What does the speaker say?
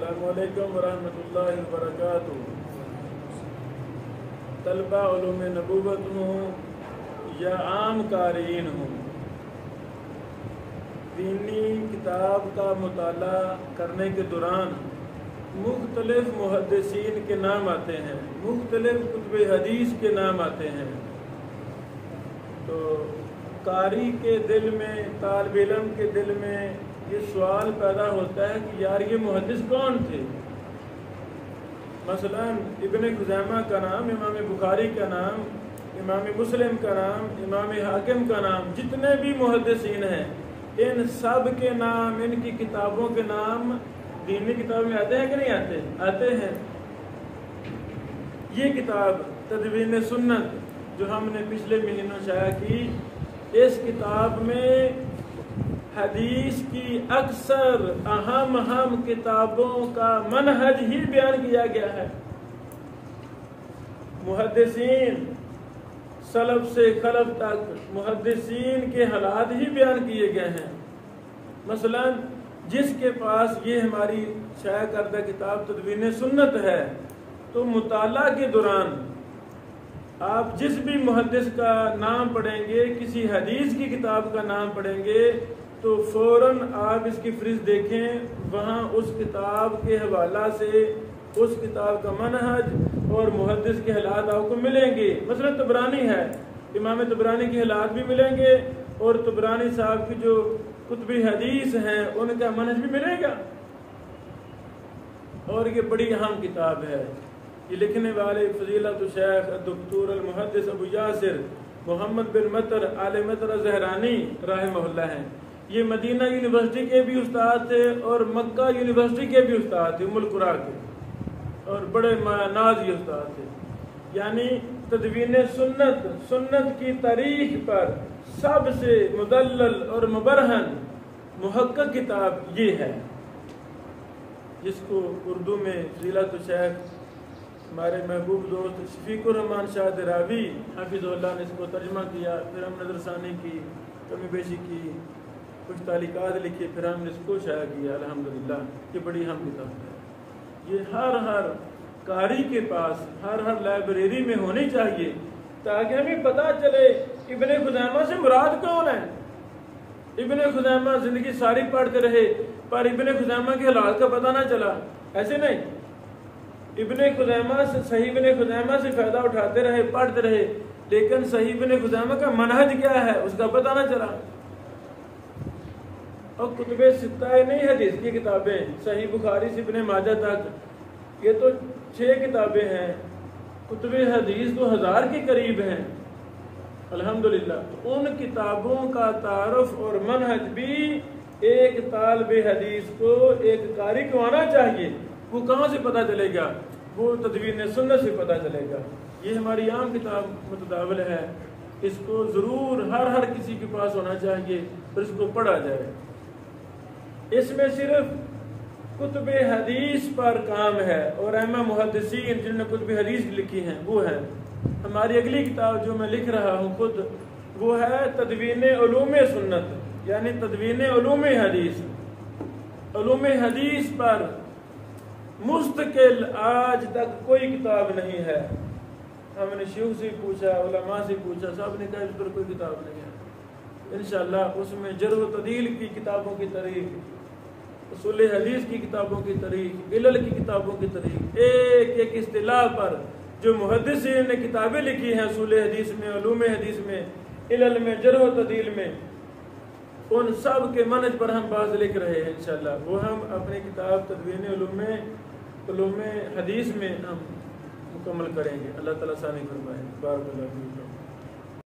السلام علیکم ورحمۃ اللہ وبرکاتہ۔ طلبہ علوم نبوت ہوں یا عام قارئین ہوں، دینی کتاب کا مطالعہ کرنے کے دوران مختلف محدثین کے نام آتے ہیں، مختلف کتب حدیث کے نام آتے ہیں۔ تو قاری کے دل میں، طالب علم کے دل میں یہ سوال پیدا ہوتا ہے کہ یار یہ محدث کون تھے؟ مثلا ابن خزیمہ کا نام، امام بخاری کا نام، امام مسلم کا نام، امام حاکم کا نام، جتنے بھی محدثین ہیں ان سب کے نام، ان کی کتابوں کے نام دینی کتاب میں آتے ہیں کہ نہیں آتے؟ آتے ہیں۔ یہ کتاب تدوین سنت جو ہم نے پچھلے مہینوں شائع کی، اس کتاب میں حدیث کی اکثر اہم کتابوں کا منہج ہی بیان کیا گیا ہے۔ محدثین سلف سے خلف تک محدثین کے حالات ہی بیان کیے گئے ہیں۔ مثلا جس کے پاس یہ ہماری شائع کردہ کتاب تدوین سنت ہے، تو مطالعہ کے دوران آپ جس بھی محدث کا نام پڑھیں گے، کسی حدیث کی کتاب کا نام پڑھیں گے، تو فوراً آپ اس کی فہرست دیکھیں، وہاں اس کتاب کے حوالہ سے اس کتاب کا منہج اور محدث کے حالات آپ کو ملیں گے۔ مثلا طبرانی ہے، امام طبرانی کے حالات بھی ملیں گے، اور طبرانی صاحب کی جو کتب حدیث ہیں ان کا منہج بھی ملے گا۔ اور یہ بڑی اہم کتاب ہے۔ یہ لکھنے والے فضیلت الشیخ الدکتور المحدث ابو یاسر محمد بن مطر آل مطر زہرانی رحمہ اللہ ہیں۔ یہ مدینہ یونیورسٹی کے بھی استاد تھے اور مکہ یونیورسٹی کے بھی استاد تھے، ام القریٰ کے، اور بڑے نازی استاد تھے۔ یعنی تدوین سنت کی تاریخ پر سب سے مدلل اور مبرہن محقق کتاب یہ ہے، جس کو اردو میں فضیلت الشیخ ہمارے محبوب دوست شفیق الرحمان شاہ دراوی حفظ اللہ نے اس کو ترجمہ کیا، پھر ہم نظر ثانی کی، کمی بیشی کی، کچھ تعلیقات لکھی، پھر ہم نے اس کو شائع کیا۔ الحمدللہ یہ بڑی اہم کتاب ہے۔ یہ ہر قاری کے پاس، ہر لائبریری میں ہونی چاہیے، تاکہ ہمیں پتہ چلے ابن خزیمہ سے مراد کون ہے۔ ابن خزیمہ زندگی ساری پڑھتے رہے پر ابن خزیمہ کے حالات کا پتہ نہ چلا، ایسے نہیں۔ ابن خزیمہ سے، صحیح ابن خزیمہ سے فائدہ اٹھاتے رہے، پڑھتے رہے، لیکن صحیح ابن خزیمہ کا منہج کیا ہے اس کا پتہ نہ چلا۔ اور کتب ستہ نہیں حدیث کی کتابیں، صحیح بخاری سے ابن ماجہ تک، یہ تو 6 کتابیں ہیں، کتب حدیث تو 1000 کے قریب ہیں۔ الحمدللہ ان کتابوں کا تعارف اور منہج بھی ایک طالب حدیث کو، ایک قاری کو آنا چاہیے۔ وہ کہاں سے پتہ چلے گا؟ وہ تدوین سنت سے پتہ چلے گا۔ یہ ہماری عام کتاب متداول ہے، اس کو ضرور ہر کسی کے پاس ہونا چاہیے اور اس کو پڑھا جائے۔ اس میں صرف کتب حدیث پر کام ہے، اور ائمہ محدثین جنہوں نے کتب حدیث لکھی ہیں وہ ہیں۔ ہماری اگلی کتاب جو میں لکھ رہا ہوں خود، وہ ہے تدوین علوم سنت، یعنی تدوین علوم حدیث۔ علوم حدیث پر مستقل آج تک کوئی کتاب نہیں ہے۔ ہم نے شیوخ سے پوچھا، علماء سے پوچھا، سب نے کہا اس پر کوئی کتاب نہیں ہے۔ انشاءاللہ اس میں جرح و تعدیل کی کتابوں کی تاریخ، اصول حدیث کی کتابوں کی تاریخ، علل کی کتابوں کی تاریخ، ایک اصطلاح پر جو محدثین نے کتابیں لکھی ہیں اصول حدیث میں، علوم حدیث میں، علل میں، جرح و تعدیل میں، ان سب کے منہج پر ہم بات لکھ رہے ہیں۔ انشاءاللہ وہ ہم اپنی کتاب تدوین علوم حدیث میں ہم مکمل کریں گے۔ اللہ تعالیٰ ثانی فرمائے۔ بارک اللہ فیکم۔